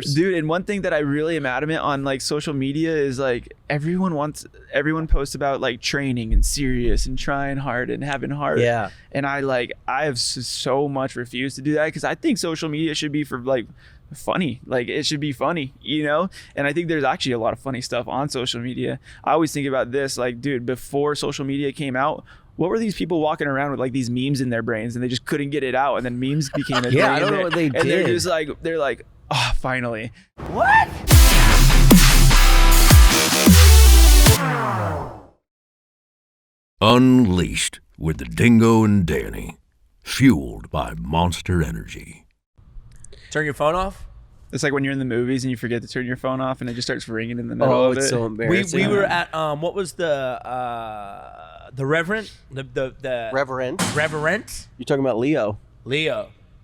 Dude, and one thing that I really am adamant on like social media is like everyone posts about like training and serious and trying hard and having heart. Yeah. And I have so much refused to do that because I think social media should be for like funny. Like it should be funny, you know? And I think there's actually a lot of funny stuff on social media. I always think about this, like, dude, before social media came out, what were these people walking around with like these memes in their brains and they just couldn't get it out, and then memes became a thing. Yeah, I don't know what they did. And they're just like, oh, finally. What? Unleashed with the Dingo and Danny, fueled by Monster Energy. Turn your phone off? It's like when you're in the movies and you forget to turn your phone off and it just starts ringing in the middle of it. Oh, it's so embarrassing. We were at what was the Reverend? The Reverend. You're talking about Leo.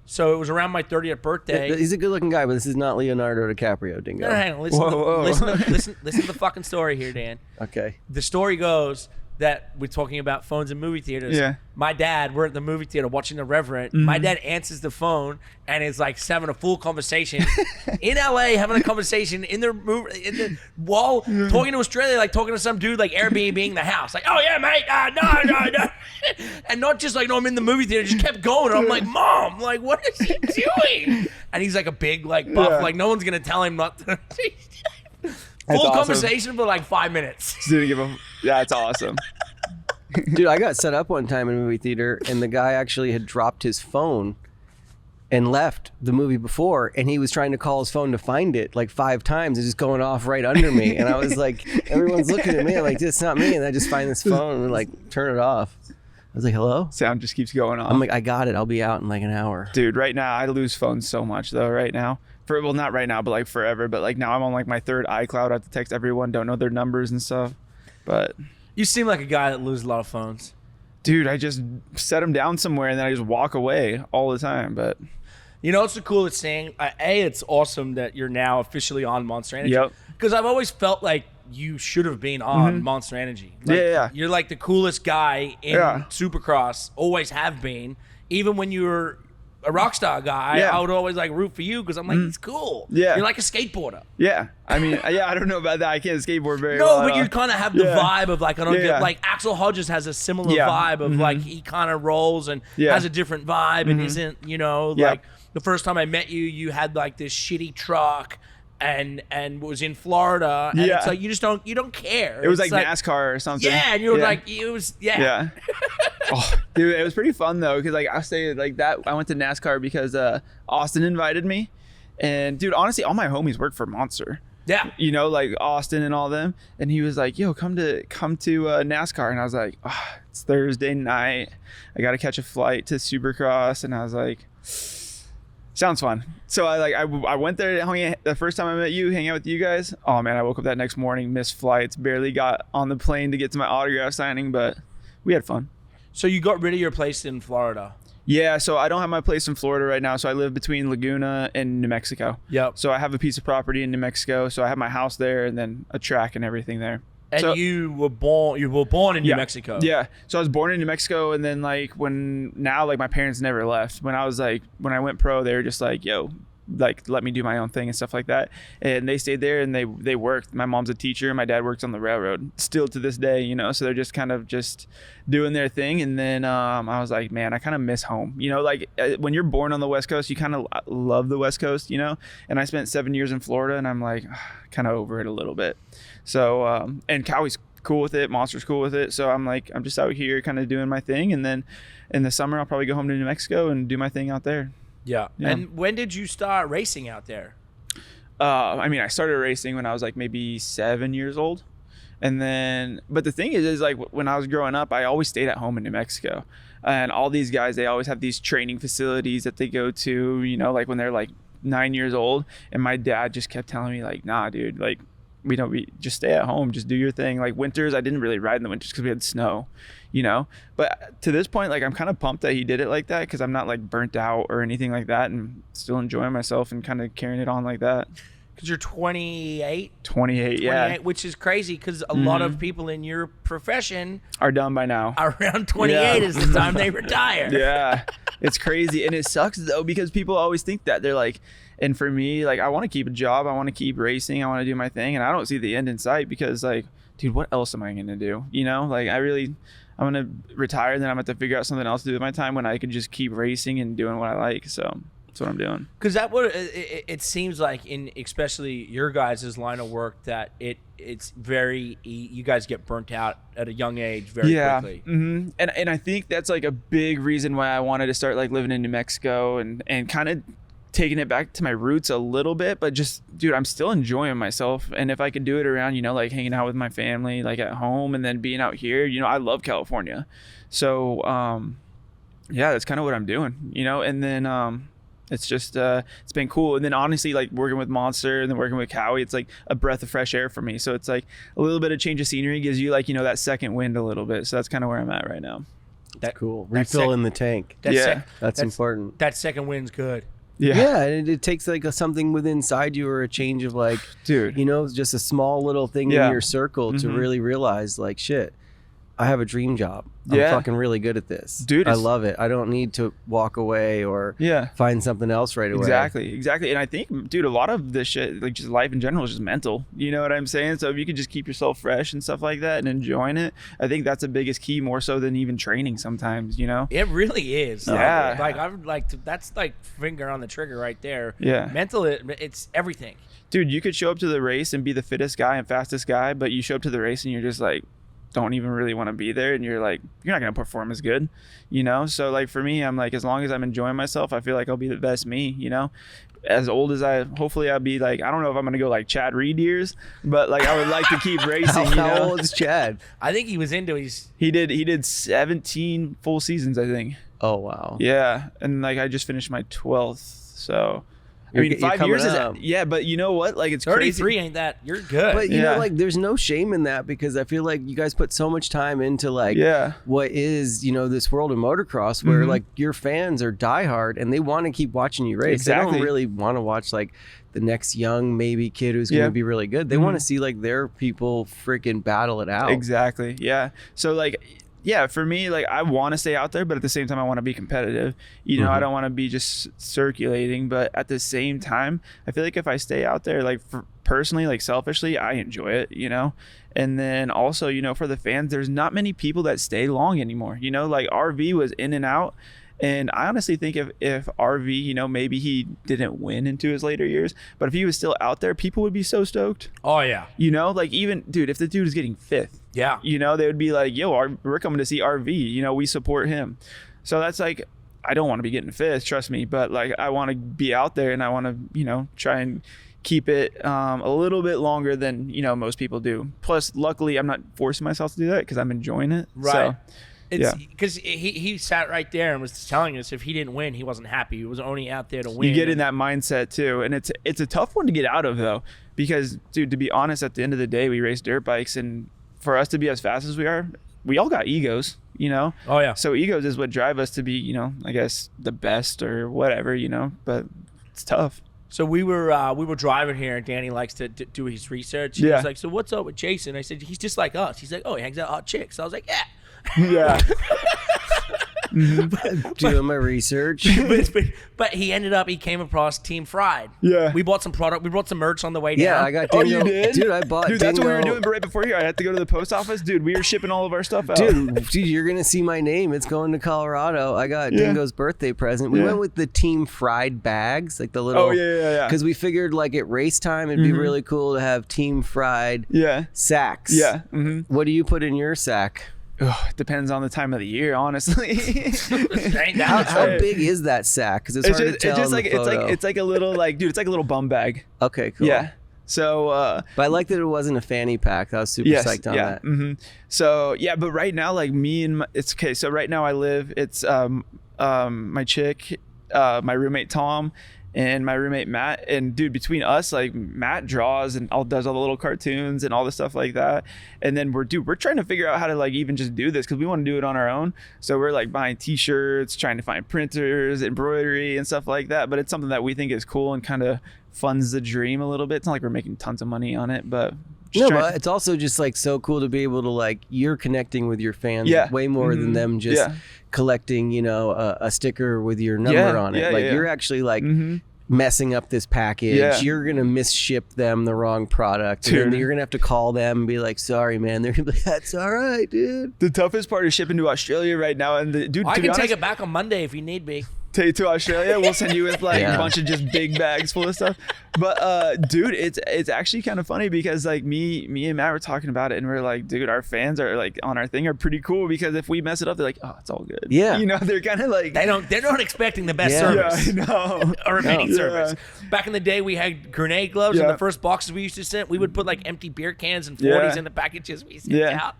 So it was around my 30th birthday. He's a good-looking guy, but this is not Leonardo DiCaprio, Dingo. No, hang on. Listen to the fucking story here, Dan. Okay. The story goes that we're talking about phones in movie theaters. Yeah. My dad, we're at the movie theater watching The Reverend. My dad answers the phone and is like having a full conversation in LA, having a conversation in the while talking to Australia, like talking to some dude like Airbnb-ing the house. Like, oh yeah, mate, no. And not just like, no, I'm in the movie theater, just kept going. And I'm like, Mom, like, what is he doing? And he's like a big, like, buff, like no one's gonna tell him not to. Full awesome. Conversation for like 5 minutes. That's awesome. Dude, I got set up one time in a movie theater, and the guy actually had dropped his phone and left the movie before, and he was trying to call his phone to find it like 5 times and just going off right under me. And I was like, everyone's looking at me, I'm like, this is not me. And I just find this phone and like turn it off. I was like, hello? Sound just keeps going off. I'm like, I got it. I'll be out in like an hour. Dude, right now, I lose phones so much though, right now. Well, not right now, but like forever. But like now I'm on like my 3rd iCloud. I have to text everyone, don't know their numbers and stuff. But you seem like a guy that loses a lot of phones. Dude, I just set them down somewhere and then I just walk away all the time. But you know what's the coolest thing? It's awesome that you're now officially on Monster Energy. Yep. Because I've always felt like you should have been on Monster Energy. Like, yeah. You're like the coolest guy in Supercross. Always have been. Even when you were a rock star guy, I would always like root for you because I'm like, he's cool. Yeah. You're like a skateboarder. Yeah. I mean, I don't know about that. I can't skateboard very well. No, but you kind of have the vibe of like, like Axel Hodges has a similar vibe of like, he kind of rolls and has a different vibe and isn't, like the first time I met you, you had like this shitty truck and was in Florida, and it's like you don't care. It was like NASCAR or something. Yeah, and you were like, it was Oh, dude, it was pretty fun though, because like I say like that, I went to NASCAR because Austin invited me, and dude, honestly, all my homies work for Monster. Yeah, like Austin and all them, and he was like, "Yo, come to NASCAR," and I was like, "It's Thursday night, I got to catch a flight to Supercross," and I was like, sounds fun. So I went there the first time I met you, hang out with you guys. Oh man, I woke up that next morning, missed flights, barely got on the plane to get to my autograph signing, but we had fun. So you got rid of your place in Florida? Yeah, so I don't have my place in Florida right now. So I live between Laguna and New Mexico. Yep. So I have a piece of property in New Mexico. So I have my house there and then a track and everything there. And you were born in New Mexico. Yeah. So I was born in New Mexico, and then like my parents never left. When I went pro, they were just like, yo, like let me do my own thing and stuff like that. And they stayed there and they worked. My mom's a teacher, my dad works on the railroad still to this day, so they're just kind of just doing their thing. And then I was like, man, I kind of miss home. Like when you're born on the West Coast, you kind of love the West Coast, and I spent 7 years in Florida, and I'm like kind of over it a little bit. So and Cowie's cool with it, Monster's cool with it, so I'm just out here kind of doing my thing, and then in the summer I'll probably go home to New Mexico and do my thing out there. Yeah. And when did you start racing out there? I started racing when I was like maybe 7 years old. And then, but the thing is like when I was growing up, I always stayed at home in New Mexico. And all these guys, they always have these training facilities that they go to, like when they're like 9 years old. And my dad just kept telling me like, nah, dude, like we just stay at home, just do your thing. Like winters, I didn't really ride in the winters because we had snow, but to this point, like I'm kind of pumped that he did it like that, because I'm not like burnt out or anything like that, and still enjoying myself and kind of carrying it on like that. Because you're 28? 28, yeah. Which is crazy, because a lot of people in your profession are done by now. Around 28 is the time they retire. Yeah. It's crazy. And it sucks though, because people always think that they're like, and for me, like, I want to keep a job. I want to keep racing. I want to do my thing. And I don't see the end in sight because like, dude, what else am I going to do? You know, like I'm going to retire. Then I'm going to have to figure out something else to do with my time when I could just keep racing and doing what I like. So that's what I'm doing. Because it seems like in especially your guys' line of work that it's very, you guys get burnt out at a young age very quickly. Mm-hmm. And I think that's like a big reason why I wanted to start like living in New Mexico and kind of taking it back to my roots a little bit, but just, dude, I'm still enjoying myself. And if I could do it around, you know, like hanging out with my family, like at home, and then being out here, you know, I love California. So, yeah, that's kind of what I'm doing, you know, and then, it's just, it's been cool. And then honestly, like working with Monster and then working with Cowie, it's like a breath of fresh air for me. So it's like a little bit of change of scenery gives you like, you know, that second wind a little bit. So that's kind of where I'm at right now. That's cool. Refilling the tank. That's important. That second wind's good. Yeah, and it takes like something within inside you or a change of like, dude, you know, just a small little thing in your circle to really realize like, shit, I have a dream job. I'm fucking really good at this. Dude, I love it. I don't need to walk away or find something else right away. Exactly. And I think, dude, a lot of this shit, like just life in general, is just mental. You know what I'm saying? So if you could just keep yourself fresh and stuff like that and enjoying it, I think that's the biggest key, more so than even training sometimes, you know? It really is. Yeah. Like I would like to, that's like finger on the trigger right there. Yeah. Mental, it's everything. Dude, you could show up to the race and be the fittest guy and fastest guy, but you show up to the race and you're just like, don't even really want to be there, and you're like, you're not going to perform as good, you know? So like for me, I'm like, as long as I'm enjoying myself, I feel like I'll be the best me, you know? As old as hopefully I'll be like, I don't know if I'm going to go like Chad Reed years, but like I would like to keep racing, you know? How old is Chad? I think he was into he did 17 full seasons, I think. Oh, wow. Yeah. And like I just finished my 12th, so I mean, 5 years is but you know what? Like it's 33 crazy. ain't that? You're good. But you know, like there's no shame in that because I feel like you guys put so much time into like what is, you know, this world of motocross where like your fans are diehard and they want to keep watching you race. Exactly. They don't really want to watch like the next young maybe kid who's going to be really good. They want to see like their people freaking battle it out. Exactly. Yeah. So like, yeah, for me, like I want to stay out there, but at the same time, I want to be competitive. You know, I don't want to be just circulating, but at the same time, I feel like if I stay out there, like personally, like selfishly, I enjoy it, you know? And then also, you know, for the fans, there's not many people that stay long anymore, you know, like RV was in and out. And I honestly think if RV, you know, maybe he didn't win into his later years, but if he was still out there, people would be so stoked. Oh, yeah. You know, like even, dude, if the dude is getting 5th, you know, they would be like, yo, we're coming to see RV, you know, we support him. So that's like, I don't want to be getting 5th, trust me, but like I want to be out there and I want to, you know, try and keep it a little bit longer than, you know, most people do. Plus, luckily, I'm not forcing myself to do that because I'm enjoying it. Right. So, it's because he sat right there and was telling us if he didn't win, he wasn't happy. He was only out there to win. You get in that mindset too, and it's a tough one to get out of though, because dude, to be honest, at the end of the day, we race dirt bikes, and for us to be as fast as we are, we all got egos, you know. Oh yeah. So egos is what drive us to be, you know, I guess the best or whatever, you know. But it's tough. So we were driving here, and Danny likes to do his research. He was like, "So what's up with Jason?" I said, "He's just like us." He's like, "Oh, he hangs out with hot chicks." I was like, "Yeah." Yeah. Doing my research. But he came across Team Fried. Yeah. We bought some product. We brought some merch on the way down. Yeah, I got Dingo. Oh, you did? Dude, I bought Dude, Dingo. that's what we were doing right before here. I had to go to the post office. Dude, we were shipping all of our stuff out. Dude, you're going to see my name. It's going to Colorado. I got Dingo's birthday present. We went with the Team Fried bags, like the little... Oh, yeah. Because we figured like at race time, it'd be really cool to have Team Fried sacks. Yeah. What do you put in your sack? It depends on the time of the year, honestly. How big is that sack? Because it's hard to tell. It's like a little dude, it's like a little bum bag. Okay, cool. Yeah. So, but I like that it wasn't a fanny pack. I was super psyched on that. So yeah, but right now, like me and it's okay. So right now it's my chick, my roommate Tom, and my roommate Matt. And dude, between us, like Matt draws and does all the little cartoons and all the stuff like that. And then we're trying to figure out how to like even just do this because we want to do it on our own. So we're like buying t-shirts, trying to find printers, embroidery and stuff like that. But it's something that we think is cool and kind of funds the dream a little bit. It's not like we're making tons of money on it, but But it's also just like so cool to be able to like you're connecting with your fans way more than them just collecting, you know, a sticker with your number on it. Like you're actually like messing up this package. You're gonna misship them the wrong product. Dude. And then you're gonna have to call them and be like, sorry, man. They're gonna be like, that's all right, dude. The toughest part is shipping to Australia right now. And dude, I to can be honest, take it back on Monday if you need be. take it to Australia. We'll send you with like a bunch of just big bags full of stuff. But dude, it's actually kind of funny because like me and Matt were talking about it and we're like, dude, our fans are like on our thing are pretty cool because if we mess it up, they're like, oh, it's all good. Yeah. You know, they're kind of like They're not expecting the best service. Yeah, I know. A repeating service. Back in the day, we had grenade gloves, and the first boxes we used to send, we would put like empty beer cans and 40s in the packages we sent out.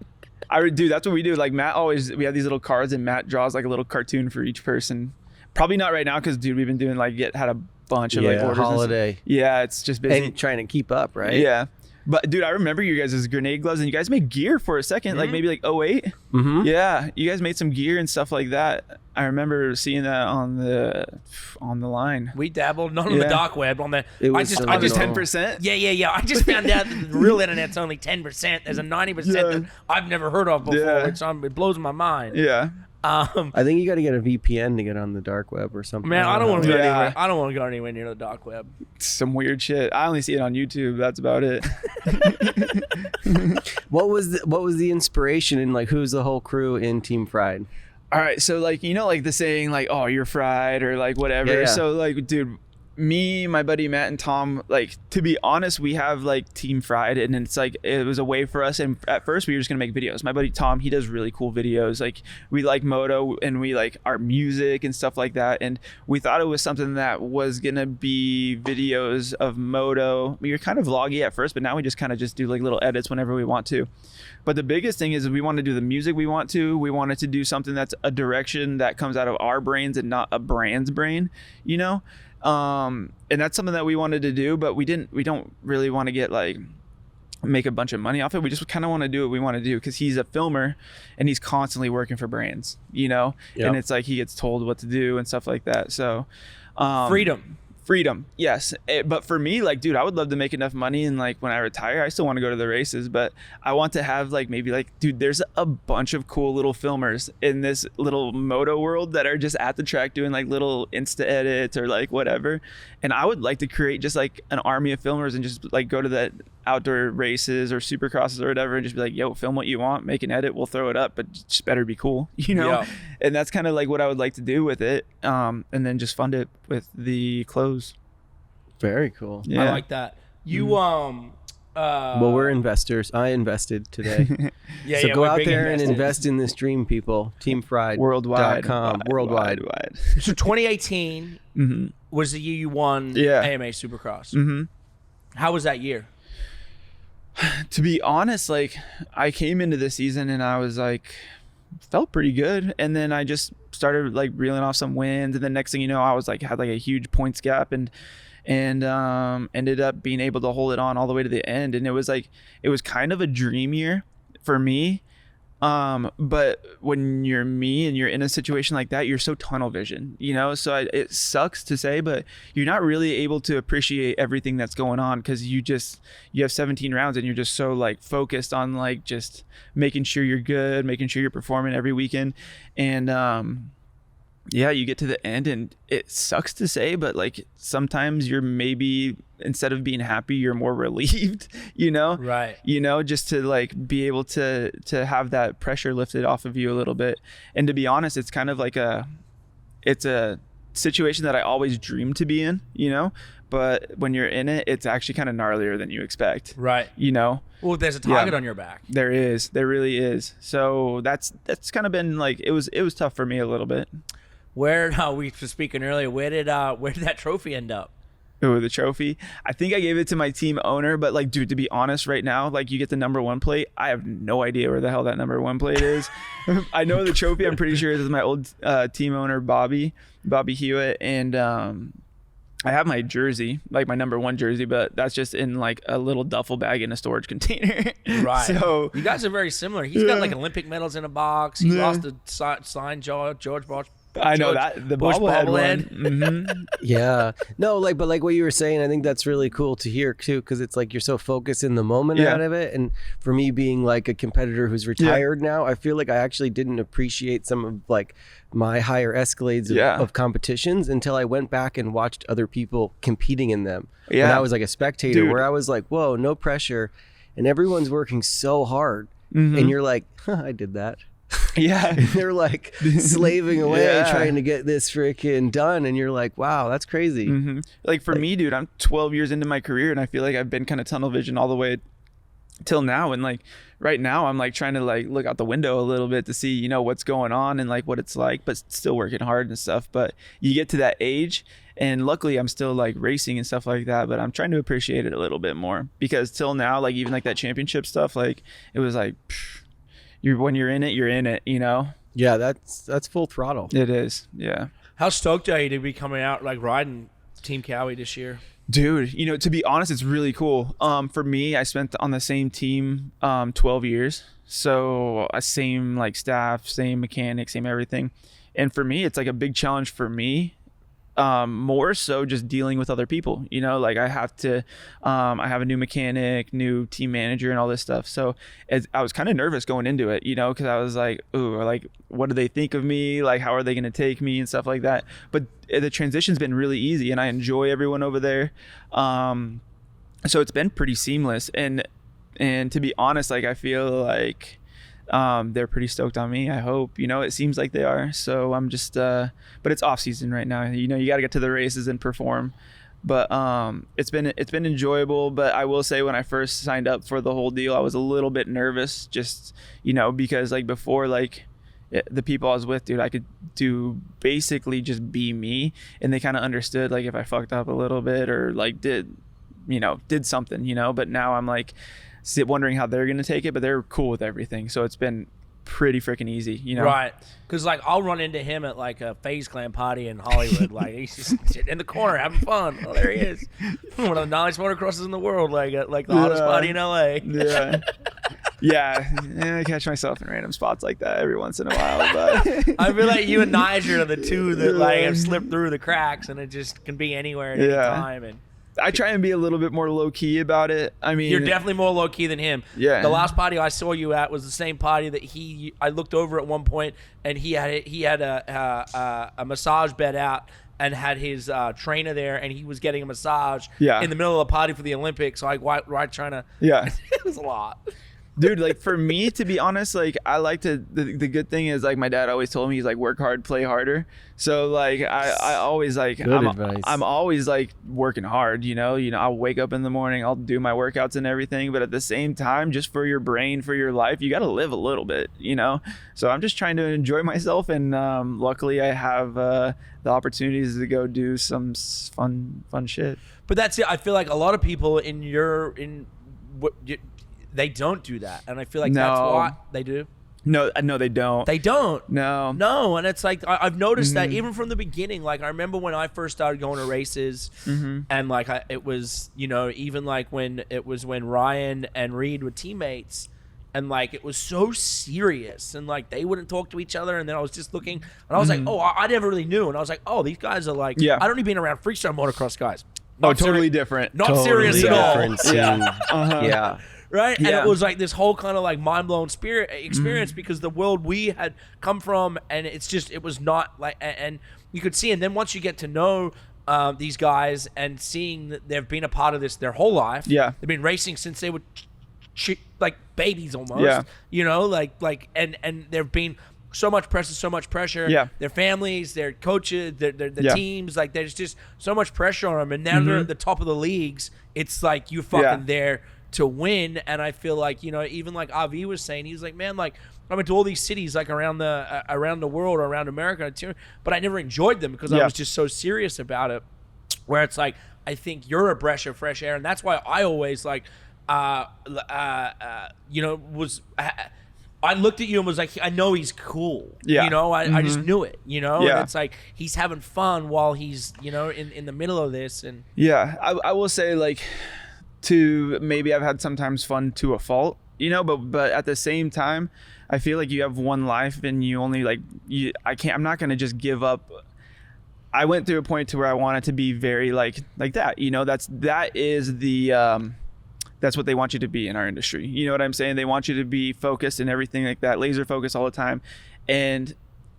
Dude, that's what we do. Like Matt we have these little cards and Matt draws like a little cartoon for each person. Probably not right now because dude, we've been doing like had a bunch of like orders. Holiday. Yeah, it's just busy. And trying to keep up, right? Yeah. But dude, I remember you guys' grenade gloves and you guys made gear for a second, like maybe like 08. Mm-hmm. Yeah, you guys made some gear and stuff like that. I remember seeing that on the line. We dabbled, not on the dark web, on the. I just 10%. Yeah. I just found out that the real internet's only 10%. There's a 90% that I've never heard of before. It blows my mind. Yeah. I think you got to get a VPN to get on the dark web or something. Man, I don't want to go anywhere. I don't want to go anywhere near the dark web. Some weird shit. I only see it on YouTube. That's about it. What was the inspiration and like who's the whole crew in Team Fried? All right, so like you know like the saying like oh you're fried or like whatever. Yeah. So like dude, me, my buddy Matt and Tom, like to be honest, we have like Team Fried and it's like it was a way for us, and at first we were just gonna make videos. My buddy Tom, he does really cool videos. Like we like moto and we like our music and stuff like that, and we thought it was something that was gonna be videos of moto. We were kind of vloggy at first, but now we just kind of just do like little edits whenever we want to. But the biggest thing is we want to do the music we want to. We wanted to do something that's a direction that comes out of our brains and not a brand's brain, you know? And that's something that we wanted to do, but we don't really want to get like make a bunch of money off it. We just kind of want to do what we want to do because he's a filmer and he's constantly working for brands, you know? Yep. And it's like he gets told what to do and stuff like that. So freedom, yes. But for me, like, dude, I would love to make enough money and like when I retire, I still want to go to the races, but I want to have like maybe like, dude, there's a bunch of cool little filmers in this little moto world that are just at the track doing like little Insta edits or like whatever. And I would like to create just like an army of filmers and just like go to the outdoor races or supercrosses or whatever and just be like, yo, film what you want, make an edit, we'll throw it up, but just better be cool, you know? Yeah. And that's kind of like what I would like to do with it. And then just fund it with the clothes. Very cool. Yeah. I like that. You well, we're investors. I invested today. So go out there and invest in this dream, people. Team Fried worldwide.com. Worldwide. So 2018 was the year you won AMA Supercross. Mm-hmm. How was that year? To be honest, like I came into the season and I was like felt pretty good, and then I just started like reeling off some wins, and the next thing you know I was like had like a huge points gap and ended up being able to hold it on all the way to the end, and it was kind of a dream year for me. But when you're me and you're in a situation like that, you're so tunnel vision, you know? So it sucks to say, but you're not really able to appreciate everything that's going on because you have 17 rounds and you're just so like focused on like just making sure you're good, making sure you're performing every weekend. And, yeah, you get to the end and it sucks to say, but like sometimes you're maybe instead of being happy, you're more relieved, you know? Right. You know, just to like be able to have that pressure lifted off of you a little bit. And to be honest, it's kind of like it's a situation that I always dreamed to be in, you know? But when you're in it, it's actually kind of gnarlier than you expect. Right. You know? Well, there's a target on your back. There is. There really is. So that's kind of been like, it was tough for me a little bit. Where we were speaking earlier, where did that trophy end up? Oh, the trophy. I think I gave it to my team owner, but like, dude, to be honest, right now, like you get the number 1 plate. I have no idea where the hell that number 1 plate is. I know the trophy. I'm pretty sure it is my old team owner, Bobby Hewitt, and I have my jersey, like my number 1 jersey, but that's just in like a little duffel bag in a storage container. Right. So you guys are very similar. He's got like Olympic medals in a box. He lost a signed George I know George that the Bush bobblehead bobblehead. one. Mhm. Yeah. No, like, but like what you were saying, I think that's really cool to hear too, because it's like you're so focused in the moment Yeah. out of it. And for me, being like a competitor who's retired now, I feel like I actually didn't appreciate some of like my higher escalades of competitions until I went back and watched other people competing in them. Yeah. When I was like a spectator, Dude. where I was like, whoa, no pressure, and everyone's working so hard, Mhm. and you're like, huh, I did that. Yeah. And they're like slaving away Yeah. trying to get this freaking done, and you're like, wow, that's crazy. Mhm. Like for me, dude, I'm 12 years into my career, and I feel like I've been kind of tunnel vision all the way till now. And like right now, I'm like trying to like look out the window a little bit to see, you know, what's going on and like what it's like, but still working hard and stuff. But you get to that age, and luckily I'm still like racing and stuff like that, but I'm trying to appreciate it a little bit more, because till now, like even like that championship stuff, like it was like when you're in it, you know. Yeah, that's full throttle. It is. Yeah. How stoked are you to be coming out like riding Team Cowie this year? Dude, you know, to be honest, it's really cool. For me, I spent on the same team 12 years. So same like staff, same mechanic, same everything. And for me, it's like a big challenge for me. More so just dealing with other people, you know, like I have to, I have a new mechanic, new team manager and all this stuff. So I was kind of nervous going into it, you know, cause I was like, ooh, like, what do they think of me? Like, how are they going to take me and stuff like that? But the transition's been really easy, and I enjoy everyone over there. So it's been pretty seamless. And to be honest, like, I feel like, they're pretty stoked on me. I hope, you know, it seems like they are. So I'm just, but it's off season right now. You know, you got to get to the races and perform. But it's been enjoyable. But I will say, when I first signed up for the whole deal, I was a little bit nervous, just, you know, because like before, like the people I was with, dude, I could do basically just be me, and they kind of understood like if I fucked up a little bit or like did something, you know. But now I'm like wondering how they're gonna take it, but they're cool with everything, so it's been pretty freaking easy, you know. Right, because like I'll run into him at like a FaZe Clan party in Hollywood, like he's just sitting in the corner having fun. Oh, there he is, one of the nicest motocrossers in the world, like at like the hottest party in LA. Yeah, I catch myself in random spots like that every once in a while, but I feel like you and Niger are the two that like have slipped through the cracks, and it just can be anywhere at any time. And I try and be a little bit more low key about it. I mean, you're definitely more low key than him. Yeah. The last party I saw you at was the same party that I looked over at one point, and he had a massage bed out and had his trainer there, and he was getting a massage in the middle of the party for the Olympics. So right trying to it was a lot. Dude, like for me, to be honest, like I like to, the good thing is like my dad always told me, he's like, work hard, play harder. So like I always like, I'm always like working hard, you know, I'll wake up in the morning, I'll do my workouts and everything, but at the same time, just for your brain, for your life, you got to live a little bit, you know? So I'm just trying to enjoy myself, and luckily I have the opportunities to go do some fun shit. But that's it. I feel like a lot of people they don't do that, and I feel like that's why they do. No, they don't. They don't. No. And it's like I've noticed that even from the beginning. Like I remember when I first started going to races, and like it was, you know, even like when Ryan and Reed were teammates, and like it was so serious, and like they wouldn't talk to each other, and then I was just looking, and I was like, oh, I never really knew, and I was like, oh, these guys are like, I don't even been around freestyle motocross guys. Totally different. Not serious at all. Yeah. Right? And it was like this whole kind of like mind-blowing experience because the world we had come from, and it was not like, and you could see, and then once you get to know these guys and seeing that they've been a part of this their whole life, they've been racing since they were like babies almost, you know, like and there've been so much pressure, their families, their coaches, their teams, like there's just so much pressure on them, and now they're at the top of the leagues. It's like you fucking there to win. And I feel like, you know, even like Avi was saying, he was like, man, like I went to all these cities like around the world or around America, but I never enjoyed them because I was just so serious about it. Where it's like, I think you're a breath of fresh air, and that's why I always like you know, I looked at you and was like, I know he's cool. You know, I just knew it, you know? And it's like he's having fun while he's, you know, in the middle of this. And I will say, like, maybe I've had sometimes fun to a fault. you know, but at the same time, I feel like you have one life and you only I'm not going to just give up. I went through a point to where I wanted to be very like that, you know, that's what they want you to be in our industry. You know what I'm saying? They want you to be focused and everything like that, laser focused all the time. And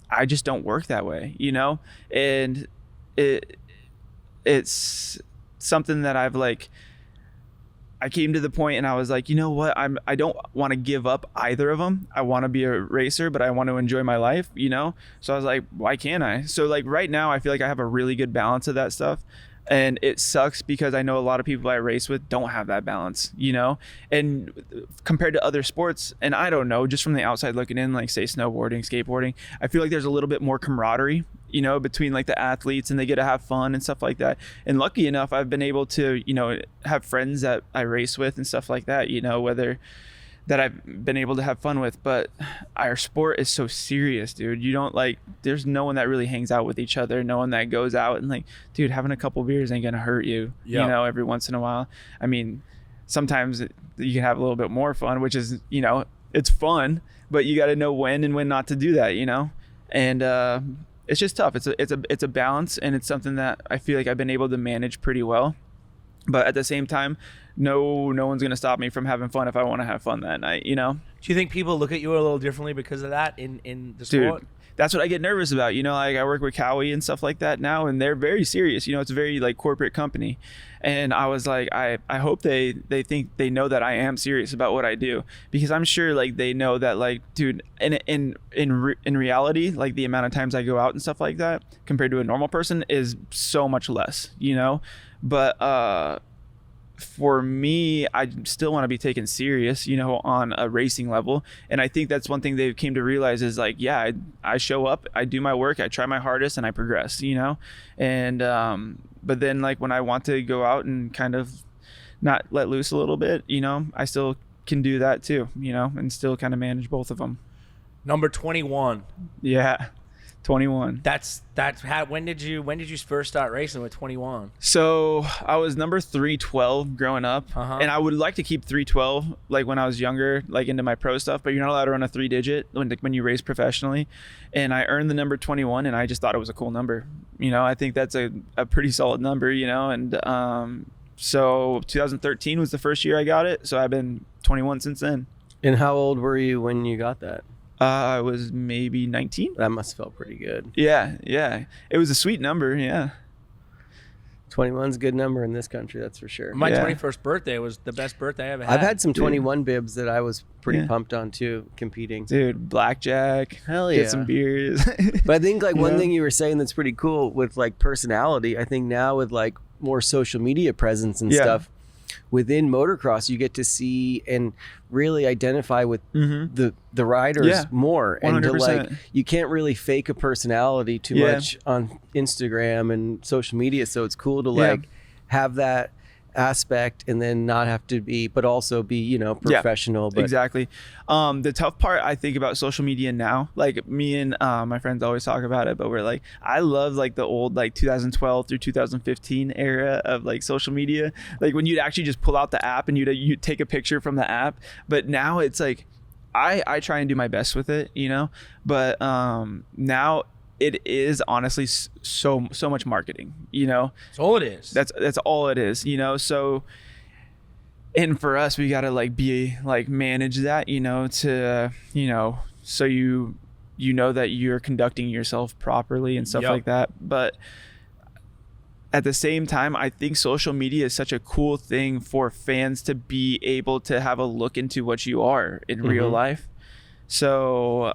I just don't work that way, you know? And it's something that I came to the point and I was like, you know what? I don't want to give up either of them. I want to be a racer, but I want to enjoy my life, you know? So I was like, why can't I? So like right now, I feel like I have a really good balance of that stuff. And it sucks because I know a lot of people I race with don't have that balance, you know? And compared to other sports, and I don't know, just from the outside looking in, like say snowboarding, skateboarding, I feel like there's a little bit more camaraderie, you know, between like the athletes, and they get to have fun and stuff like that. And lucky enough, I've been able to, you know, have friends that I race with and stuff like that, you know, whether that I've been able to have fun with. But our sport is so serious, dude. You don't there's no one that really hangs out with each other. No one that goes out and like, dude, having a couple beers ain't gonna hurt you, you know, every once in a while. I mean, sometimes you can have a little bit more fun, which is, you know, it's fun, but you got to know when and when not to do that, you know? And, it's just tough. It's a balance, and it's something that I feel like I've been able to manage pretty well. But at the same time, no one's going to stop me from having fun if I want to have fun that night, you know? Do you think people look at you a little differently because of that in the sport? Dude, that's what I get nervous about. You know, like I work with Cowie and stuff like that now, and they're very serious. You know, it's a very like corporate company. And I was like, I hope they think they know that I am serious about what I do, because I'm sure like they know that like, dude, in reality, like the amount of times I go out and stuff like that compared to a normal person is so much less, you know? But for me, I still want to be taken serious, you know, on a racing level. And I think that's one thing they came to realize is like, yeah, I show up, I do my work, I try my hardest, and I progress, you know? And, but then like when I want to go out and kind of not let loose a little bit, you know, I still can do that too, you know, and still kind of manage both of them. Number 21. Yeah. 21. That's how. When did you first start racing with 21? So I was number 312 growing up, and I would like to keep 312 like when I was younger, like into my pro stuff. But you're not allowed to run a 3-digit when you race professionally. And I earned the number 21, and I just thought it was a cool number. You know, I think that's a pretty solid number. You know, and so 2013 was the first year I got it. So I've been 21 since then. And how old were you when you got that? I was maybe 19. That must have felt pretty good. Yeah. It was a sweet number, yeah. 21's a good number in this country, that's for sure. My 21st birthday was the best birthday I ever had. I've had some 21 bibs that I was pretty pumped on too, competing. Dude, blackjack. Hell yeah. Get some beers. But I think like one thing you were saying that's pretty cool with like personality, I think now with like more social media presence and stuff, within motocross, you get to see and really identify with the riders more. 100%. And to like, you can't really fake a personality too much on Instagram and social media. So it's cool to like have that aspect and then not have to be, but also be, you know, professional. But exactly. The tough part I think about social media now, like me and my friends always talk about it, but we're like, I love like the old like 2012 through 2015 era of like social media, like when you'd actually just pull out the app and you'd take a picture from the app. But now it's like I try and do my best with it, you know, but now it is honestly so much marketing, you know. That's all it is. That's all it is, you know. So, and for us, we gotta like be like manage that, you know, to you know, so you know that you're conducting yourself properly and stuff like that. But at the same time, I think social media is such a cool thing for fans to be able to have a look into what you are in real life. So,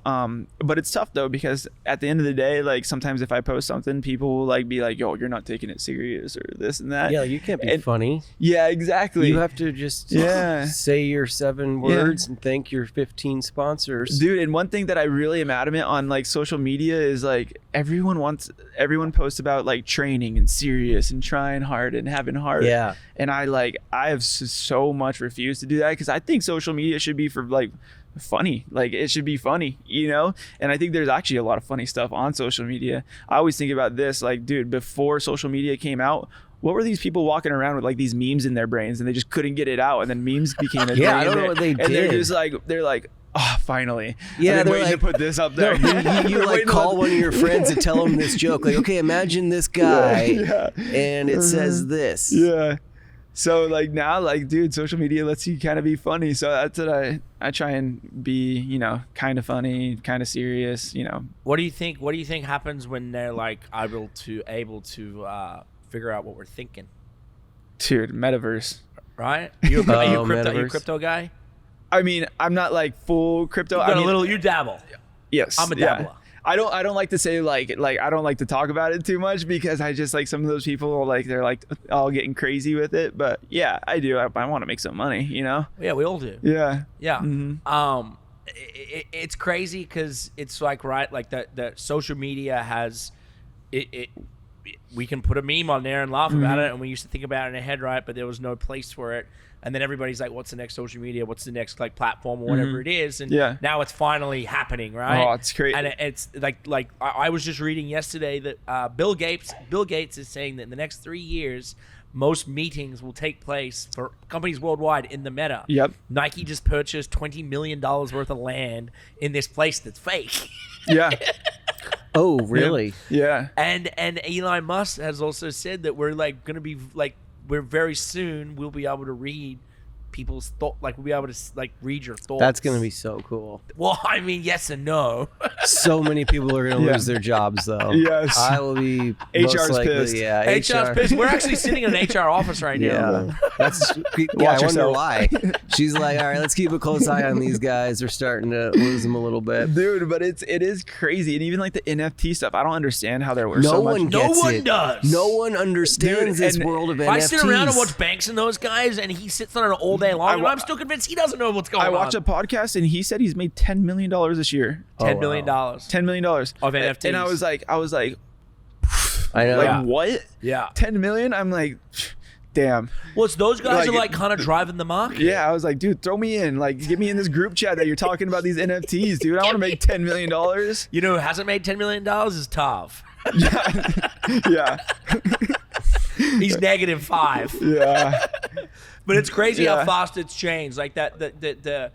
but it's tough though, because at the end of the day, like sometimes if I post something, people will like be like, yo, you're not taking it serious or this and that. Yeah, you can't be funny. Yeah, exactly. You have to just say your 7 words and thank your 15 sponsors. Dude, and one thing that I really am adamant on like social media is like everyone posts about like training and serious and trying hard and having heart. Yeah. And I have so much refused to do that, because I think social media should be for like funny, like it should be funny, you know. And I think there's actually a lot of funny stuff on social media. I always think about this, like, dude, before social media came out, what were these people walking around with like these memes in their brains and they just couldn't get it out, and then memes became a thing. I don't know what they and did. they're like, oh, finally. Yeah, I've been they're waiting like, to put this up there. you like call one of your friends and tell them this joke. Like, okay, imagine this guy, and it says this. Yeah. So like now, like, dude, social media lets you kind of be funny. So that's what I try and be, you know, kind of funny, kind of serious, you know. What do you think happens when they're like able to figure out what we're thinking? Dude, metaverse. Right? Are you a metaverse. crypto guy? I mean, I'm not like full crypto. You dabble. Yes. I'm a dabbler. I don't like to say like I don't like to talk about it too much because I just like some of those people like they're like all getting crazy with it. But yeah, I do. I want to make some money, you know? Yeah, we all do. Yeah. Yeah. Mm-hmm. It's crazy because it's like, right, like the social media has it. We can put a meme on there and laugh about it, and we used to think about it in our head, right? But there was no place for it. And then everybody's like, what's the next social media? What's the next like platform or whatever it is? And now it's finally happening, right? Oh, it's crazy. And it's like I was just reading yesterday that Bill Gates is saying that in the next 3 years, most meetings will take place for companies worldwide in the Meta. Yep. Nike just purchased $20 million worth of land in this place that's fake. Yeah. Oh, really? Yeah. And Elon Musk has also said that we're like going to be like, we're very soon we'll be able to read people's thought, like we'll be able to like read your thoughts. That's gonna be so cool. Well, I mean, yes and no. So many people are gonna lose their jobs though. Yes. I will be HR's most likely, pissed. Yeah, HR's pissed. We're actually sitting in an HR office right now. Yeah, that's. I Watch wonder yourself. why. She's like, all right, let's keep a close eye on these guys. They're starting to lose them a little bit. Dude, but it is crazy. And even like the NFT stuff, I don't understand how there were No so one much. gets No one it. does. No one understands Dude, this and world of NFTs. I sit around and watch Banks and those guys, and he sits on it all day long, and I'm still convinced he doesn't know what's going on. I watched a podcast and he said he's made $10 million this year. $10 million. $10 million Of NFTs. And I was like, I know. like what? Yeah. 10 million? I'm like, damn. Well, it's those guys Like- are like kind of driving the market. Yeah, I was like, dude, throw me in. Like, get me in this group chat that you're talking about these NFTs, dude. I want to make $10 million. You know who hasn't made $10 million is Tav. Yeah. He's -5. Yeah. But it's crazy Yeah. how fast it's changed. Like that, the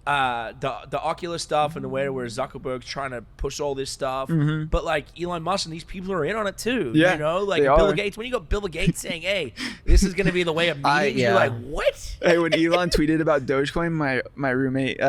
Oculus stuff and the way where Zuckerberg's trying to push all this stuff. But like Elon Musk and these people are in on it too. Yeah, You know, like they Bill are. Gates. When you got Bill Gates saying, "Hey, this is going to be the way of meetings," yeah. you're like, "What?" Hey, when Elon tweeted about Dogecoin, my roommate,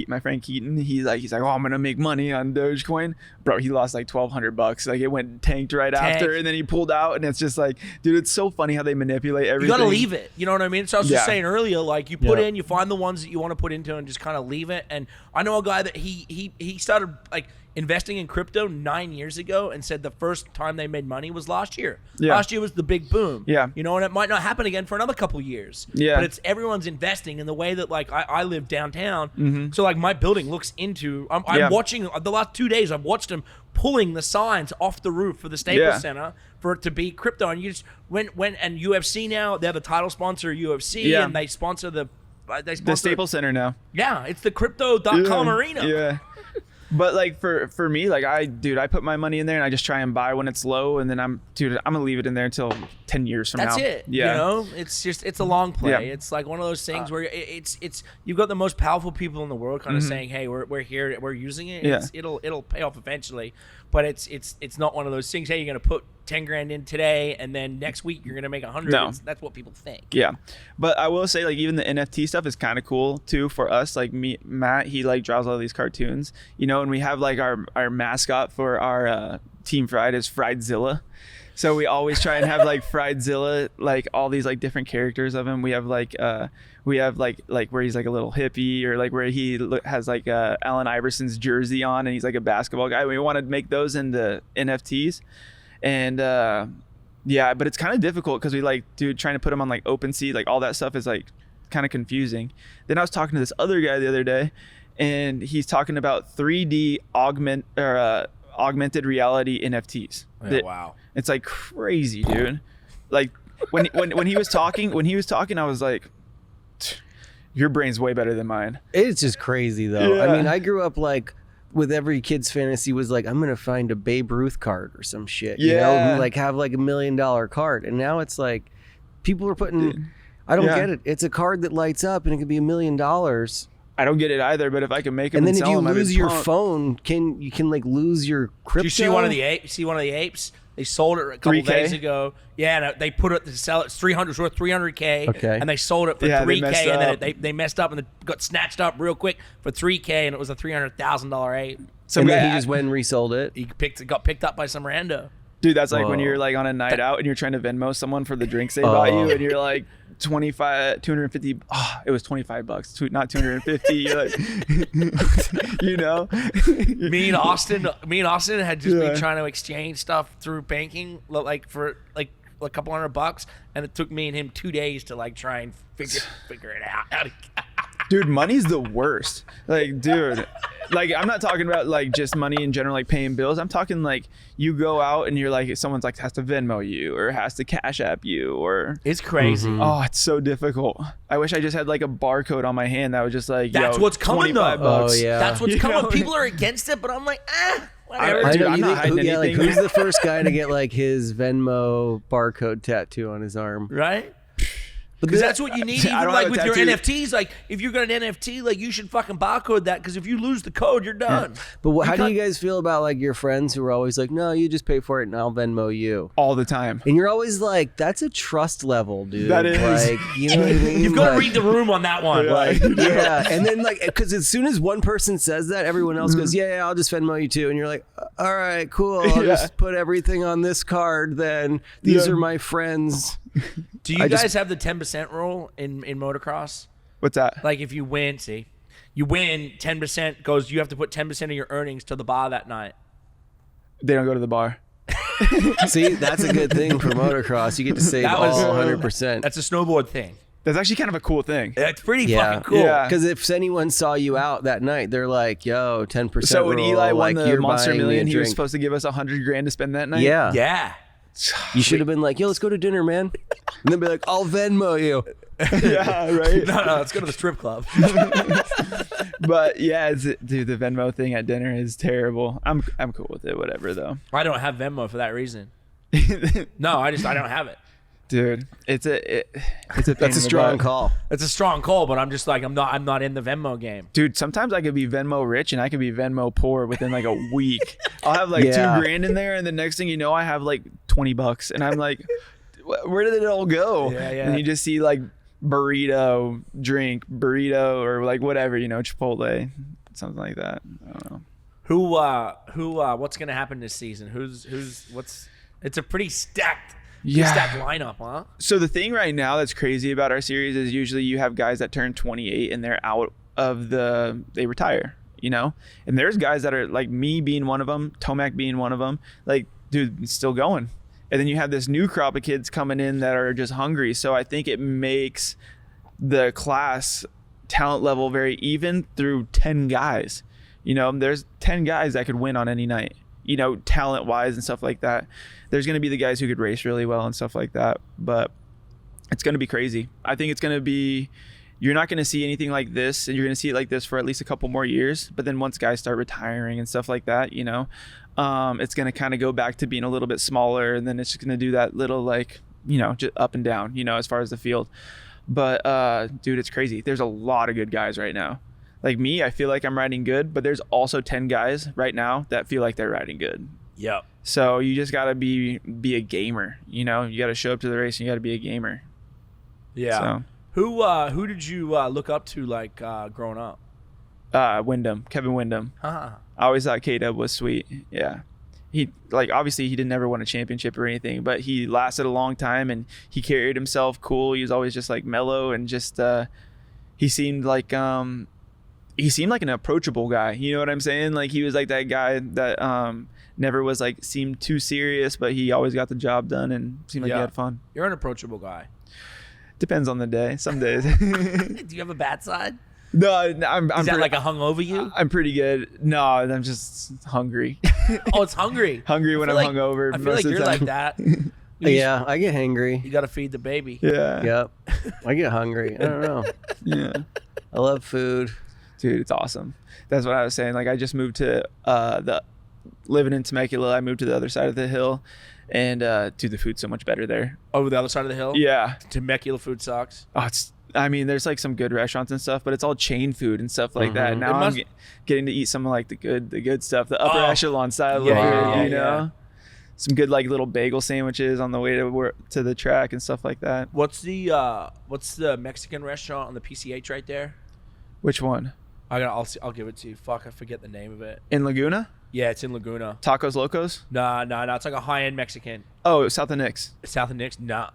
my friend Keaton, he's like, oh, I'm gonna make money on Dogecoin, bro. He lost like $1,200. Like it went tanked right after, and then he pulled out, and it's just like, dude, it's so funny how they manipulate You everything. got to leave it. You know what I mean? So I was just Yeah. saying earlier, like you put Yeah. in, you find the ones that you want to put into, and just kind of leave it. And I know a guy that he started like investing in crypto 9 years ago, and said the first time they made money was last year. Yeah. Last year was the big boom. Yeah. You know, and it might not happen again for another couple years. Yeah. But it's everyone's investing in the way that like I live downtown, so like my building looks into. I'm Yeah. watching the last 2 days. I've watched them pulling the signs off the roof for the Staples Yeah. Center for it to be crypto. And you just when and UFC now, they're the title sponsor of UFC, Yeah. and they sponsor the Staples Center now. Yeah, it's the crypto.com arena. Yeah. But like for me, like I put my money in there and I just try and buy when it's low, and then I'm gonna leave it in there until 10 years from That's now. it. Yeah. You know, it's a long play. Yeah. It's like one of those things where it's you've got the most powerful people in the world kind of saying, "Hey, we're here, we're using it. Yeah. It'll pay off eventually." But it's not one of those things. Hey, you're gonna put 10 grand in today, and then next week you're gonna make 100. No. That's what people think. Yeah. But I will say, like, even the NFT stuff is kind of cool too for us. Like Matt, he like draws all these cartoons, you know, and we have like our mascot for our Team Fried is Friedzilla. So we always try and have like Friedzilla, like all these like different characters of him. We have like where he's like a little hippie, or like where he has like Allen Iverson's jersey on and he's like a basketball guy. We want to make those into NFTs, and yeah, but it's kind of difficult because we like trying to put them on like OpenSea, like all that stuff is like kind of confusing. Then I was talking to this other guy the other day, and he's talking about 3D augmented reality NFTs. Oh, wow. It's like crazy, dude. Like when he was talking, I was like, your brain's way better than mine. It's just crazy though. Yeah. I mean, I grew up like with every kid's fantasy was like, I'm gonna find a Babe Ruth card or some shit. Yeah. Like have like $1 million card, and now it's like people are putting. I don't get it. It's a card that lights up, and it could be $1 million. I don't get it either, but if I can make them And then if sell you them, I'd be lose your pumped. phone, you can like lose your crypto. Do you see one of the apes? See one of the apes? They sold it a couple 3K? days ago. Yeah, and they put it to sell it. It's 300. It's worth 300K. Okay. And they sold it for Yeah, they 3K, messed and up. then they messed up and it got snatched up real quick for 3K, and it was a $300,000 ape. Some And guy, then he just went and resold it. He got picked up by some rando. dude, that's like when Whoa. you're like on a night out and you're trying to Venmo someone for the drinks they bought you, and you're like 250. Oh, it was $25, not 250. You're like, you know. Me and Austin had just Yeah. been trying to exchange stuff through banking, like for like a couple $100, and it took me and him 2 days to like try and figure it out. Dude, money's the worst. Like, dude, like I'm not talking about like just money in general, like paying bills. I'm talking like you go out and you're like, someone's like has to Venmo you or has to Cash App you or. It's crazy. Oh, it's so difficult. I wish I just had like a barcode on my hand that was just like, That's yo, what's coming, though. $25. Oh, yeah. That's what's You coming. know? People are against it, but I'm like, whatever. Dude, know, I'm you not think- hiding like, anything. who's the first guy to get like his Venmo barcode tattoo on his arm? Right? But Because that's what you need. I Even don't like have a with your tattoo. NFTs, like if you got an NFT, like you should fucking barcode that, because if you lose the code, you're done. But how do can't- you guys feel about like your friends who are always like, no, you just pay for it and I'll Venmo you? all the time. And you're always like, that's a trust level, dude. That is. Like, you know what I mean? You've got to Like, read the room on that one. Yeah. Like, yeah, and then like, because as soon as one person says that, everyone else goes, yeah, I'll just Venmo you too, and you're like, all right, cool, I'll Yeah. just put everything on this card. Then these Yeah. are my friends. do you I guys just- have the 10% rule in motocross? What's that? Like if you win, 10% goes. You have to put 10% of your earnings to the bar that night. They don't go to the bar. See, that's a good thing for motocross. You get to save That was- all 100%. That's a snowboard thing. That's actually kind of a cool thing. That's pretty Yeah. fucking cool. Yeah. Because if anyone saw you out that night, they're like, "Yo, 10%." So when rule, Eli won like, the you're Monster buying me a Million, he was drink. supposed to give us $100,000 to spend that night. Yeah, Yeah. You should have been like, "Yo, let's go to dinner, man," and then be like, "I'll Venmo you." Yeah, right. No, let's go to the strip club. But yeah, dude, the Venmo thing at dinner is terrible. I'm cool with it, whatever though. I don't have Venmo for that reason. No, I don't have it. Dude, it's a pain That's a in the strong butt. call. It's a strong call, but I'm just like I'm not in the Venmo game. Dude, sometimes I could be Venmo rich and I could be Venmo poor within like a week. I'll have like Yeah. $2,000 in there, and the next thing you know, I have like $20, and I'm like, where did it all go? Yeah, yeah. And you just see like burrito, or like whatever, Chipotle, something like that. I don't know. What's gonna happen this season? It's a pretty stacked Yeah. stacked lineup, huh? So the thing right now that's crazy about our series is usually you have guys that turn 28 and they're out of they retire, and there's guys that are like me being one of them, Tomac being one of them, like, dude, it's still going. And then you have this new crop of kids coming in that are just hungry. So I think it makes the class talent level very even through 10 guys. There's 10 guys that could win on any night, talent wise and stuff like that. There's going to be the guys who could race really well and stuff like that, but it's going to be crazy. I think it's going to be, you're not going to see anything like this, and you're going to see it like this for at least a couple more years. But then once guys start retiring and stuff like that, it's going to kind of go back to being a little bit smaller, and then it's just going to do that little like, just up and down, as far as the field. But dude, it's crazy. There's a lot of good guys right now. Like me, I feel like I'm riding good, but there's also 10 guys right now that feel like they're riding good. Yep. So you just gotta be a gamer, you gotta show up to the race and you gotta be a gamer. Yeah. So Who did you look up to like growing up? Kevin Windham. Huh. I always thought K-Dub was sweet. Yeah. He obviously he didn't never win a championship or anything, but he lasted a long time and he carried himself cool. He was always just like mellow and just he seemed like an approachable guy. You know what I'm saying? Like he was like that guy that never was like seemed too serious, but he always got the job done and seemed like he had fun. You're an approachable guy. Depends on the day. Some days. Do you have a bad side? No, I'm Is that like a hungover you? I'm pretty good. No, I'm just hungry. Oh, it's hungry. Hungry when I'm I feel hungover. I feel most like of the you're time. like that. Yeah, I get hangry. You got to feed the baby. Yeah. Yep, I get hungry. I don't know. Yeah. I love food. Dude, it's awesome. That's what I was saying. Like, I just moved to living in Temecula. I moved to the other side of the hill, and dude, the food's so much better there. Over the other side of the hill? Yeah. Temecula food sucks. Oh, I mean, there's like some good restaurants and stuff, but it's all chain food and stuff like that. Now I'm getting to eat some of like the good stuff, the upper echelon style of food, you know? Some good like little bagel sandwiches on the way to the track and stuff like that. What's the Mexican restaurant on the PCH right there? Which one? I'll give it to you. Fuck, I forget the name of it. In Laguna? Yeah, it's in Laguna. Tacos Locos? Nah. It's like a high-end Mexican. Oh, South of Nix. South of Nix? Nah.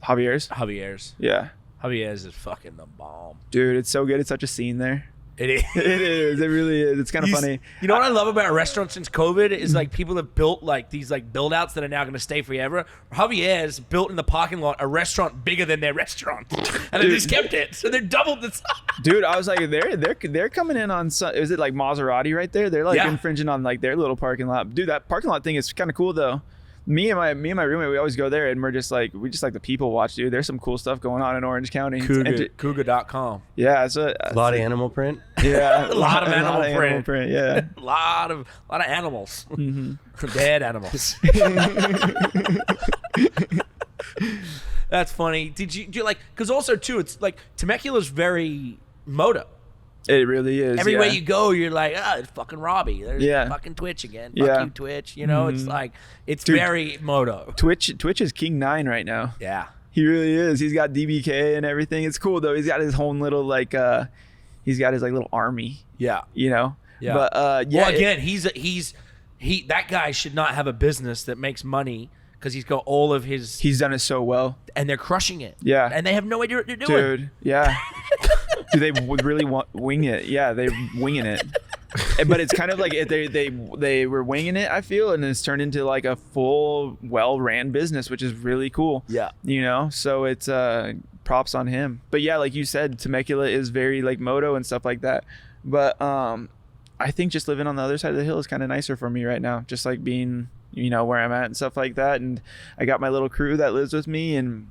Javier's? Yeah. Javier's is fucking the bomb. Dude, it's so good. It's such a scene there. It is. It is. It really is. It's kind of funny. You know what I love about restaurants since COVID is like people have built like these like build outs that are now going to stay forever. Javier's built in the parking lot a restaurant bigger than their restaurant, and they just kept it. So they're doubled the size. Dude, I was like, they're coming in on some, is it like Maserati right there? They're like infringing on like their little parking lot. Dude, that parking lot thing is kind of cool though. Me and my roommate, we always go there and we just like the people watch, dude. There's some cool stuff going on in Orange County. Cougar.com. Yeah, it's a lot of animal print. Yeah, a lot of animal print. Yeah, a lot of animals. Dead animals. That's funny. Did you like? Because also too, it's like Temecula's very moto. It really is. Everywhere you go, you're like, it's fucking Robbie. There's fucking Twitch again. Fuck you, Twitch. You know, it's like, it's dude, very moto. Twitch is King 9 right now. Yeah. He really is. He's got DBK and everything. It's cool though. He's got his whole little like, he's got his like little army. Yeah. You know? Yeah. But well, again, that guy should not have a business that makes money because he's got all of his. He's done it so well. And they're crushing it. Yeah. And they have no idea what they're doing. Dude, yeah. Do they really wing it? Yeah, they're winging it. But it's kind of like they were winging it, I feel, and it's turned into like a full, well-ran business, which is really cool. Yeah. You know, so it's props on him. But yeah, like you said, Temecula is very like moto and stuff like that. But I think just living on the other side of the hill is kind of nicer for me right now. Just like being, you know, where I'm at and stuff like that. And I got my little crew that lives with me, and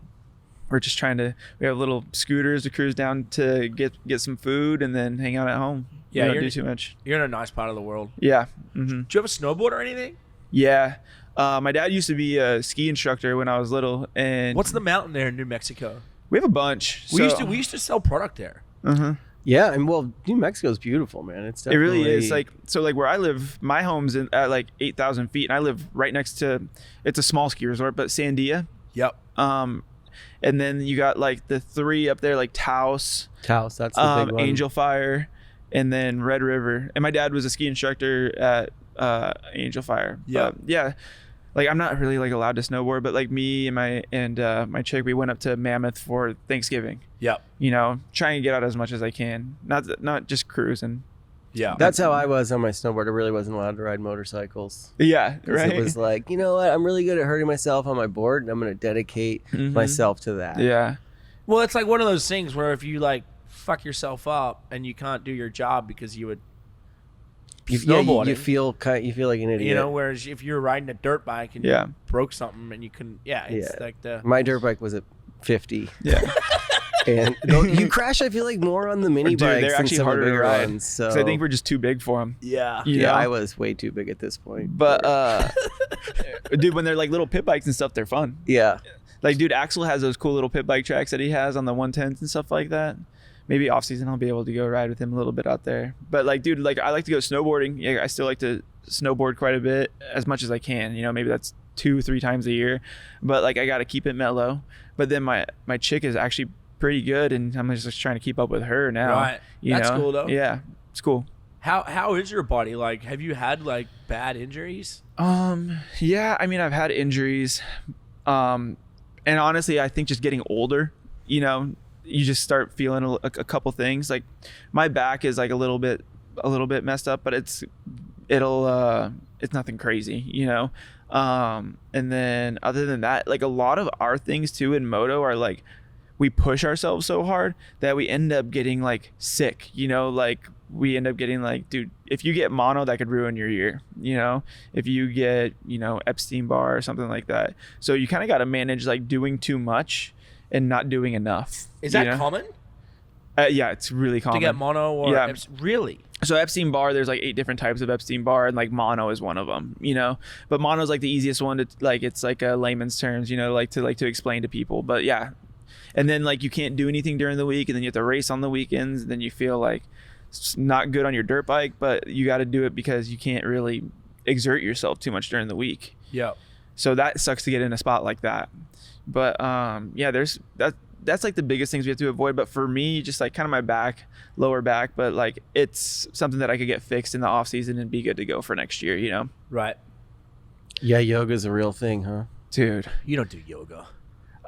we're just we have little scooters to cruise down to get some food and then hang out at home. Yeah, you don't do too much. You're in a nice part of the world. Yeah. Do you have a snowboard or anything? Yeah. My dad used to be a ski instructor when I was little. And what's the mountain there in New Mexico? We have a bunch. We used to sell product there. Yeah, and well, New Mexico's beautiful, man. It's definitely... It really is. Like, so like where I live, my home's at like 8,000 feet, and I live right next to, it's a small ski resort, but Sandia. Yep. And then you got like the 3 up there, like Taos, that's the big one. Angel Fire, and then Red River. And my dad was a ski instructor at Angel Fire. Yeah. Yeah. Like I'm not really like allowed to snowboard, but like me and my chick, we went up to Mammoth for Thanksgiving. Yep. You know, trying to get out as much as I can. Not just cruising. Yeah. That's how I was on my snowboard. I really wasn't allowed to ride motorcycles. Yeah, right. It was like, you know what? I'm really good at hurting myself on my board, and I'm going to dedicate myself to that. Yeah. Well, it's like one of those things where if you like fuck yourself up and you can't do your job because you would snowboarding, you feel like an idiot. You know, whereas if you're riding a dirt bike and you broke something and you couldn't, like my dirt bike was at 50. Yeah. And you crash, I feel like, more on the mini bikes. They're actually than harder to ride. Ones, so I think we're just too big for them. Yeah. Yeah, I was way too big at this point. But, dude, when they're like little pit bikes and stuff, they're fun. Yeah. Like, dude, Axel has those cool little pit bike tracks that he has on the 110s and stuff like that. Maybe off season I'll be able to go ride with him a little bit out there. But like, dude, like I like to go snowboarding. Yeah, I still like to snowboard quite a bit, as much as I can. You know, maybe that's 2-3 times a year. But like, I got to keep it mellow. But then my chick is actually pretty good, and I'm just trying to keep up with her now. Right. That's cool though. Yeah, it's cool. How is your body? Like, have you had like bad injuries? Yeah, I mean, I've had injuries. And honestly, I think just getting older, you know, you just start feeling a couple things. Like my back is like a little bit messed up, but it's nothing crazy, you know? And then other than that, like a lot of our things too in moto are like, we push ourselves so hard that we end up getting like sick, you know, like we end up getting like, dude, if you get mono, that could ruin your year, you know, if you get, you know, Epstein-Barr or something like that. So you kind of got to manage like doing too much and not doing enough. Is that common? Yeah, it's really common to get mono or really. So Epstein Barr, there's like 8 different types of Epstein Barr, and like mono is one of them, you know. But mono is like the easiest one to like. It's like a layman's terms, you know, like to explain to people. But yeah, and then like you can't do anything during the week, and then you have to race on the weekends. And then you feel like it's not good on your dirt bike, but you got to do it because you can't really exert yourself too much during the week. Yeah. So that sucks to get in a spot like that. But yeah, that's like the biggest things we have to avoid. But for me, just like kind of my lower back, but like it's something that I could get fixed in the off season and be good to go for next year, you know? Right. Yeah, yoga's a real thing, huh? Dude. You don't do yoga.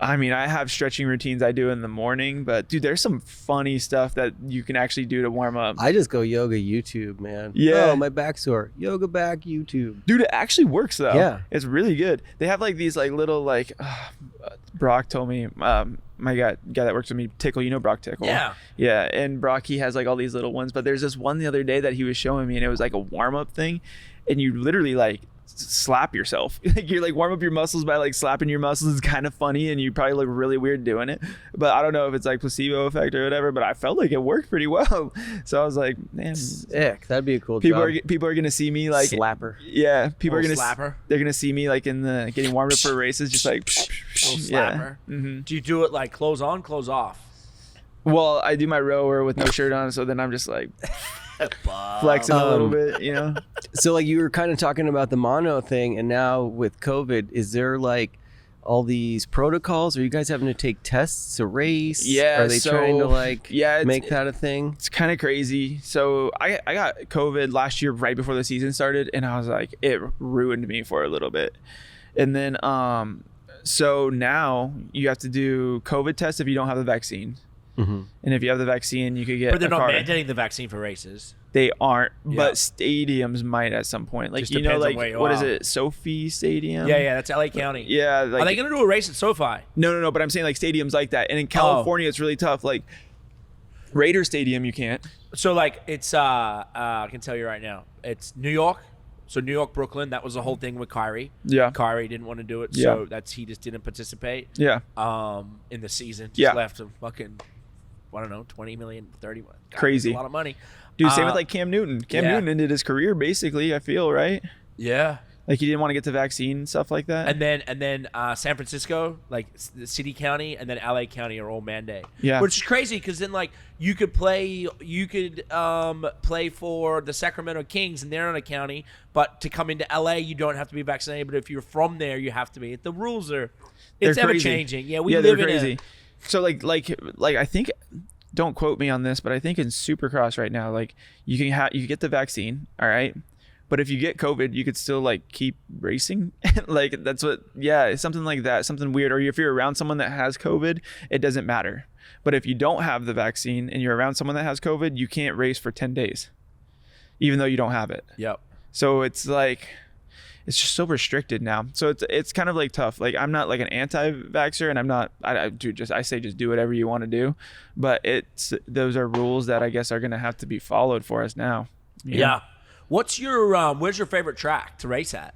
I mean, I have stretching routines I do in the morning, but dude, there's some funny stuff that you can actually do to warm up. I just go yoga YouTube, man. Yeah. Oh, my back's sore. Yoga back YouTube. Dude, it actually works though. Yeah. It's really good. They have like these like little like Brock told me, my guy that works with me, Tickle, you know Brock Tickle? Yeah. Yeah, and Brock, he has like all these little ones, but there's this one the other day that he was showing me, and it was like a warm-up thing, and you literally like slap yourself. Like you're like warm up your muscles by like slapping your muscles. Is kind of funny, and you probably look really weird doing it, but I don't know if it's like placebo effect or whatever, but I felt like it worked pretty well. So I was like, man, sick. That'd be a cool people job. people are gonna see me like slapper. Yeah, people are gonna slapper. They're gonna see me like in the getting warmed up for races, just like slapper. Mm-hmm. Do you do it like clothes on, clothes off? Well, I do my rower with no shirt on, so then I'm just like flexing a little bit, you know. So like you were kind of talking about the mono thing, and now with COVID, is there like all these protocols? Are you guys having to take tests to race? Yeah. Are they trying to like make that a thing? It's kind of crazy. So I got COVID last year right before the season started, and I was like, it ruined me for a little bit. And then so now you have to do COVID tests if you don't have the vaccine. Mm-hmm. And if you have the vaccine, you could get. But they're a not card. mandating the vaccine for races. They aren't, Yeah. but stadiums might at some point. Like Just you know, depends on like where you what is are. it, Sophie Stadium? Yeah, that's LA County. Yeah. Like, Are they gonna do a race at SoFi? No. But I'm saying like stadiums like that, and in California, it's really tough. Like Raider Stadium, you can't. So like it's I can tell you right now, it's New York. So New York, Brooklyn, that was the whole thing with Kyrie. Yeah. Kyrie didn't want to do it, Yeah. so he just didn't participate. Yeah. In the season, just Yeah. left him fucking, I don't know, 20 million, 30 million. God, Crazy. that's a lot of money. Dude, same with like Cam Newton. Cam yeah. Newton ended his career basically, I feel, right? Yeah. Like he didn't want to get the vaccine and stuff like that. And then San Francisco, like the city county, and then LA County are all mandate. Yeah. Which is crazy because then like you could play for the Sacramento Kings and they're in a county, but to come into LA you don't have to be vaccinated. But if you're from there, you have to be. The rules are, it's They're ever crazy. changing. Yeah, we yeah, live they're in crazy. So like I think, don't quote me on this, but I think in Supercross right now, like you can get the vaccine, all right. But if you get COVID, you could still like keep racing. Like that's what, yeah, something like that, something weird. Or if you're around someone that has COVID, it doesn't matter. But if you don't have the vaccine and you're around someone that has COVID, you can't race for 10 days, even though you don't have it. Yep. So it's like, it's just so restricted now. So it's kind of like tough. Like I'm not like an anti-vaxxer, and I'm not, I say just do whatever you want to do. But those are rules that I guess are going to have to be followed for us now. You know? Yeah. What's your where's your favorite track to race at?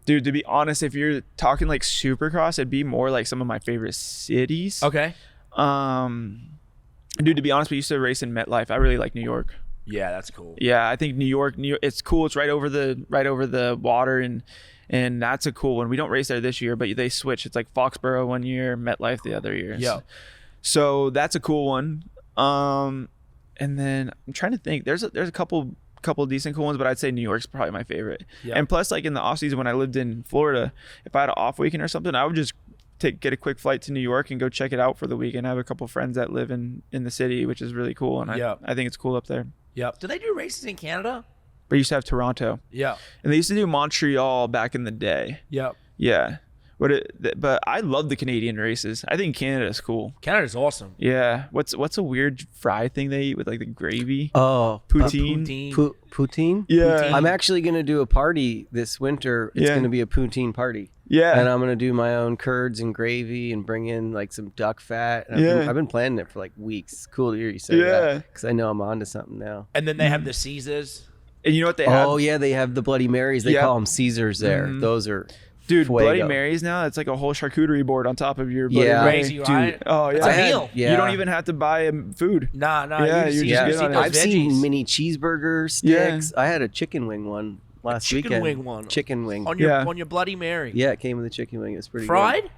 Dude, to be honest, if you're talking like Supercross, it'd be more like some of my favorite cities. Okay. Dude, to be honest, we used to race in MetLife. I really like New York. Yeah, that's cool. Yeah, I think New York, it's cool. It's right over the water, and that's a cool one. We don't race there this year, but they switch. It's like Foxborough one year, MetLife the other year. Yeah. So that's a cool one. And then I'm trying to think. There's a couple decent cool ones, but I'd say New York's probably my favorite. Yeah. And plus, like in the off season when I lived in Florida, if I had an off weekend or something, I would just get a quick flight to New York and go check it out for the weekend. I have a couple friends that live in the city, which is really cool, and I think it's cool up there. Yep. Do they do races in Canada? But used to have Toronto, Yeah. and they used to do Montreal back in the day. Yep. Yeah, but I love the Canadian races. I think Canada's cool. Canada's awesome. Yeah. What's a weird fry thing they eat with like the gravy? Oh, Poutine. poutine. Yeah. I'm actually gonna do a party this winter. It's Yeah. gonna be a poutine party. Yeah. And I'm gonna do my own curds and gravy and bring in like some duck fat. And Yeah. I've been planning it for like weeks. It's cool to hear you say Yeah. that because I know I'm onto something now. And then they have the Caesars. And you know what they have? Oh yeah, they have the Bloody Marys. They Yeah. call them Caesars there. Mhm. Those are Dude, Bloody Fuego. Marys now, it's like a whole charcuterie board on top of your Bloody Yeah. Mary. Crazy, right? Oh, yeah. It's a meal. Yeah. You don't even have to buy food. Nah. Yeah, you you just, just you get see on it. those I've veggies. seen mini cheeseburger sticks. I had a chicken wing one last chicken weekend. wing one. Chicken wing. on your Yeah. on your Bloody Mary. Yeah, it came with a chicken wing. It was pretty Fried? good.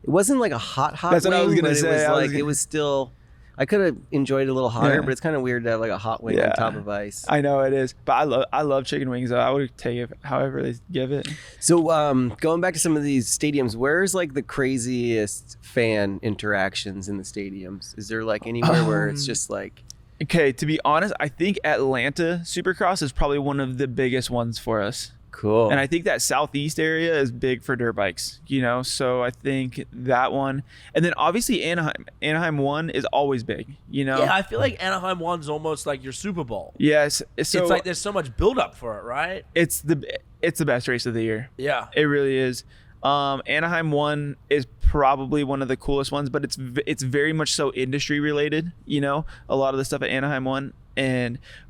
It wasn't like a hot That's what wing, I was gonna but say. it was I was like gonna- it was still. I could have enjoyed it a little hotter, Yeah. but it's kind of weird to have like a hot wing Yeah. on top of ice. I know it is, but I love chicken wings. Though I would take it however they give it. So, going back to some of these stadiums, where's like the craziest fan interactions in the stadiums? Is there like anywhere where it's just like, Okay, to be honest, I think Atlanta Supercross is probably one of the biggest ones for us. cool? And I think that southeast area is big for dirt bikes, so I think that one. And then obviously Anaheim 1 is always big, Yeah, I feel like Anaheim 1's almost like your Super Bowl. Yes. So It's like there's so much buildup for it, right? it's the best race of the year. Yeah. It really is. Anaheim 1 is probably one of the coolest ones, but it's very much so industry related, a lot of the stuff at Anaheim 1.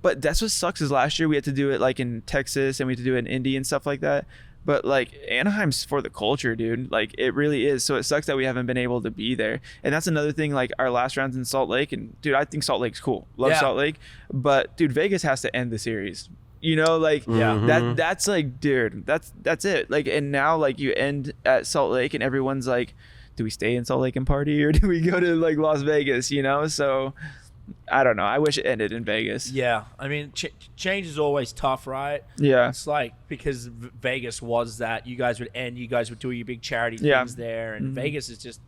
But that's what sucks is last year we had to do it like in Texas and we had to do it in Indy and stuff like that. But like Anaheim's for the culture, dude. Like it really is. So it sucks that we haven't been able to be there. And that's another thing, like our last rounds in Salt Lake. And dude, I think Salt Lake's cool. Love Yeah. Salt Lake. But dude, Vegas has to end the series. That's like, dude, that's it. Like, and now like you end at Salt Lake and everyone's like, do we stay in Salt Lake and party or do we go to like Las Vegas? So I don't know. I wish it ended in Vegas. Yeah. I mean, change is always tough, right? Yeah. It's like because Vegas was that you guys would end, you guys would do your big charity Yeah. things there, and Vegas is just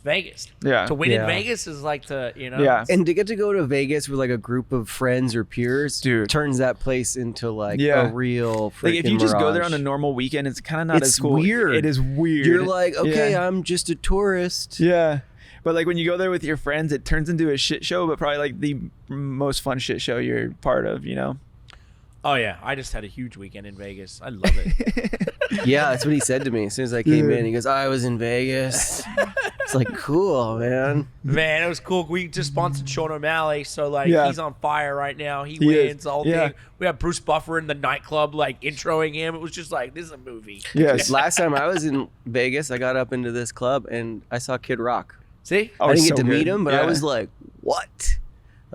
Vegas. Yeah. To win Yeah. in Vegas is like Yeah. And to get to go to Vegas with like a group of friends or peers, Dude. turns that place into like Yeah. a real freaking Like if you just go there mirage. on a normal weekend, it's kind of not It's as cool. weird. It is weird. You're like, okay, Yeah. I'm just a tourist. Yeah. But like when you go there with your friends, it turns into a shit show, but probably like the most fun shit show you're part of, Oh yeah, I just had a huge weekend in Vegas. I love it. Yeah, that's what he said to me as soon as I came in. He goes, I was in Vegas. It's like, cool, man. Man, it was cool. We just sponsored Sean O'Malley, so like Yeah. he's on fire right now. He He wins is. the whole Yeah. thing. We had Bruce Buffer in the nightclub, like introing him. It was just like this is a movie. Yes. Last time I was in Vegas, I got up into this club and I saw Kid Rock. See? Oh, I didn't it's get so to meet good. him, but I Yeah. was like, what?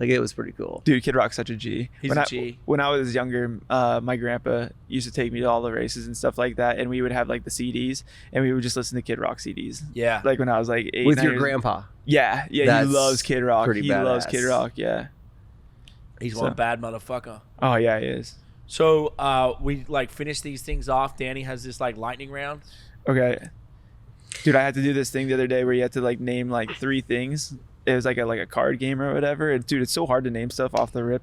Like, it was pretty cool. Dude, Kid Rock's such a G. He's when a I, G. When I was younger, my grandpa used to take me to all the races and stuff like that, and we would have like the CDs, and we would just listen to Kid Rock CDs. Yeah. Like when I was like 8, With 9 your years- grandpa. Yeah, he That's loves Kid Rock. pretty He loves badass. Kid Rock. Yeah. He's So- one bad motherfucker. Oh yeah, he is. So we like finish these things off. Danny has this like lightning round. Okay. Dude, I had to do this thing the other day where you had to like name like 3 things. It was like a card game or whatever. And dude, it's so hard to name stuff off the rip.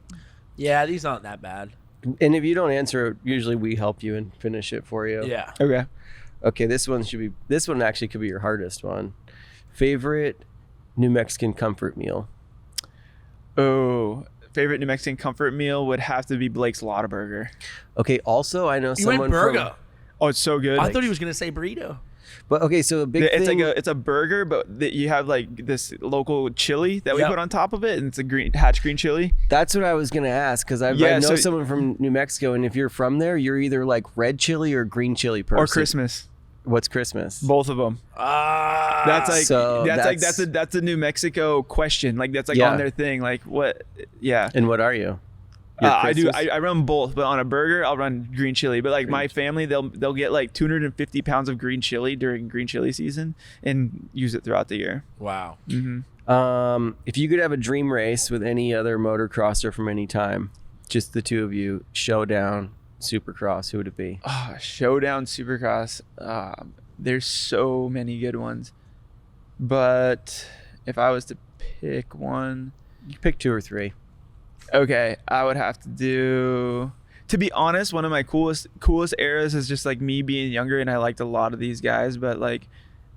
Yeah, these aren't that bad. And if you don't answer, usually we help you and finish it for you. Yeah. Okay. Okay, this one actually could be your hardest one. Favorite New Mexican comfort meal? Oh, favorite New Mexican comfort meal would have to be Blake's Lotta Burger. Okay, also, I know You someone went burger. Oh, it's so good. I thought he was gonna say burrito. But okay, so a big It's thing. like it's a burger, but you have like this local chili that we Yep. put on top of it, and it's a hatch green chili. That's what I was gonna ask because I Yeah, know so- someone from New Mexico, and if you're from there, you're either like red chili or green chili person. Or Christmas, What's Christmas? both of them. Ah. That's like So that's a New Mexico question. Like that's like Yeah. on their thing. Like what? Yeah. And what are you? Your I do. Christmas? I run both, but on a burger, I'll run green chili. But like my family, they'll get like 250 pounds of green chili during green chili season and use it throughout the year. Wow. If you could have a dream race with any other motocrosser from any time, just the two of you, showdown, Supercross, who would it be? Oh, Showdown Supercross. There's so many good ones, but if I was to pick one, You pick 2 or 3. okay, I would have to do. To be honest, one of my coolest eras is just like me being younger, and I liked a lot of these guys. But like,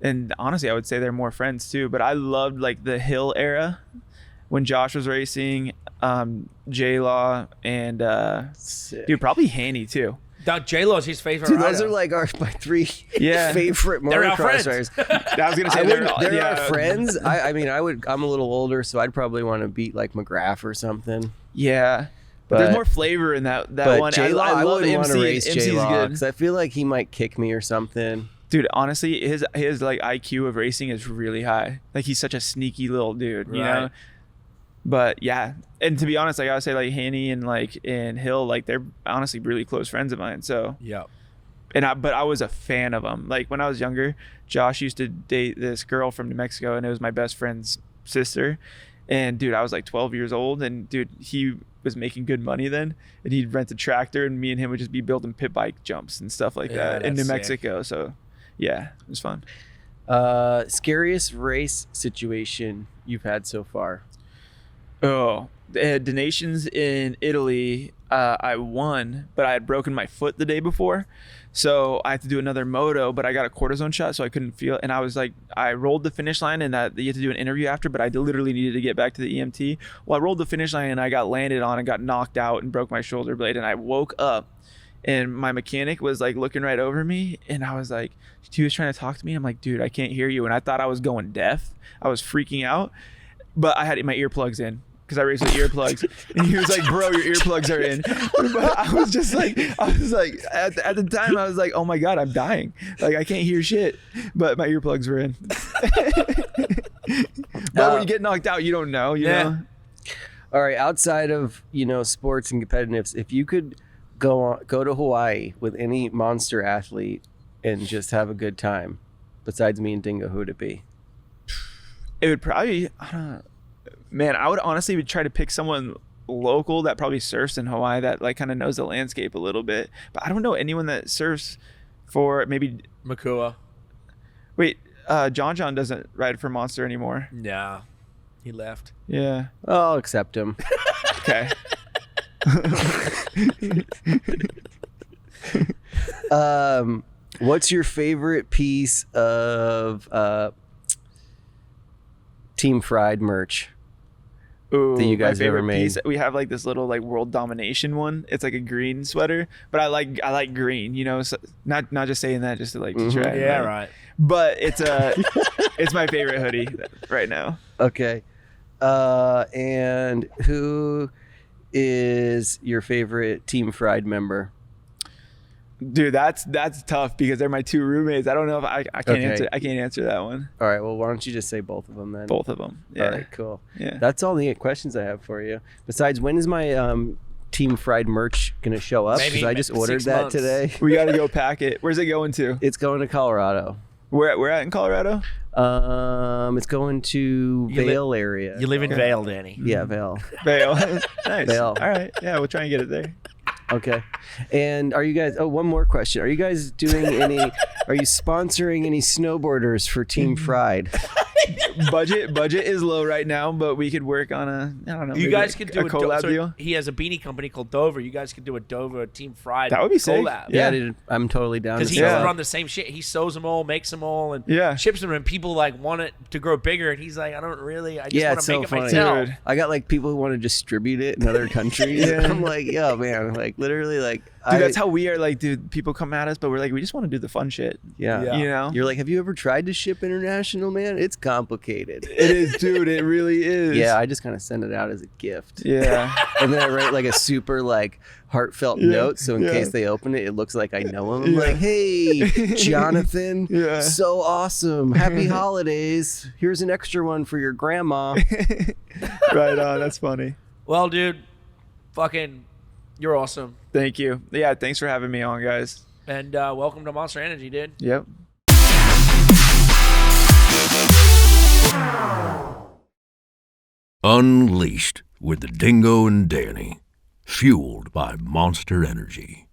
and honestly, I would say they're more friends too. But I loved like the Hill era when Josh was racing, J Law, and dude, probably Haney too. Doug J-Lo's his favorite Dude, those rider. are like my 3 Yeah. favorite They're our motocross friends. riders. I was gonna say They're our friends. I mean, I'm a little older, so I'd probably want to beat like McGrath or something. Yeah, but But- there's more flavor in that But one. J-Law, I love wouldn't want to MC. race MC's J-Law good. because I feel like he might kick me or something. Dude, honestly, his like IQ of racing is really high. Like he's such a sneaky little dude, you know. Right. But yeah, and to be honest, I gotta say like Hanny and Hill, like they're honestly really close friends of mine. So Yeah. but I was a fan of them. Like when I was younger, Josh used to date this girl from New Mexico, and it was my best friend's sister. And dude, I was like 12 years old, and dude, he was making good money then, and he'd rent a tractor, and me and him would just be building pit bike jumps and stuff like that in New that's sick. Mexico. So yeah, it was fun. Scariest race situation you've had so far? Oh, donations in Italy. I won, but I had broken my foot the day before, so I had to do another moto. But I got a cortisone shot, so I couldn't feel. And I was like, I rolled the finish line, and you had to do an interview after. But I literally needed to get back to the EMT. Well, I rolled the finish line, and I got landed on and got knocked out and broke my shoulder blade. And I woke up, and my mechanic was like looking right over me, and I was like, he was trying to talk to me. I'm like, dude, I can't hear you. And I thought I was going deaf. I was freaking out, but I had my earplugs in. Because I raced with earplugs, and he was like, "Bro, your earplugs are in." But I was like, at the time, I was like, "Oh my god, I'm dying! Like I can't hear shit." But my earplugs were in. But when you get knocked out, you don't know. You know. All right, outside of sports and competitiveness, if you could go to Hawaii with any monster athlete and just have a good time, besides me and Dingo, who would it be? It would probably. I don't know. Man, I would honestly try to pick someone local that probably surfs in Hawaii that like kind of knows the landscape a little bit. But I don't know anyone that surfs for maybe Makua. Wait, John doesn't ride for Monster anymore. Yeah, he left. Yeah. I'll accept him. Okay. What's your favorite piece of Team Fried merch Ooh, that you guys my have ever favorite made? piece, we have like this little like world domination one. It's like a green sweater, but I like green, so not just saying that just to like to try. Yeah, like, right. But it's it's my favorite hoodie right now. Okay. And who is your favorite Team Fried member? Dude, that's tough because they're my two roommates. I don't know if I can't Okay. answer. I can't answer that one. All right. Well, why don't you just say both of them then? Both of them. Yeah. All right. Cool. Yeah. That's all the questions I have for you. Besides, when is my Team Fried merch gonna show up? Maybe Because I just 6 ordered that months. today. We got to go pack it. Where's it going to? It's going to Colorado. We're at in Colorado. It's going to You Vail area. You live in Vail, Danny. Yeah, Vail. Vail. Nice. Vail. All right. Yeah, we'll try and get it there. Okay. And are you guys? Oh, one more question. Are you guys doing any? Are you sponsoring any snowboarders for Team Fried? Budget is low right now, but we could work on I don't know. You maybe guys could do a collab so deal. He has a beanie company called Dover. You guys could do a Dover Team Fried. That would be sick. collab. Yeah, dude, I'm totally down. Because to he that. doesn't run the same shit. He sews them all, makes them all, and Yeah. ships them. And people like want it to grow bigger. And he's like, I don't really. I just Yeah, want it's to so make it funny. myself. Dude. I got like people who want to distribute it in other countries. Yeah. I'm like, yo, man, like literally, like, Dude, that's how we are. Like, dude, people come at us, but we're like, we just want to do the fun shit. yeah. Yeah. You know? You're like, have you ever tried to ship international, man? It's complicated. It is, dude. It really is. Yeah, I just kind of send it out as a gift. Yeah. And then I write like a super like heartfelt note, so in case they open it, it looks like I know him. I'm like, hey, Jonathan, Yeah. so awesome. Happy holidays. Here's an extra one for your grandma. Right on. That's funny. Well, dude, fucking, you're awesome. Thank you. Yeah. Thanks for having me on, guys. And welcome to Monster Energy, dude. Yep. Unleashed with the Dingo and Danny. Fueled by Monster Energy.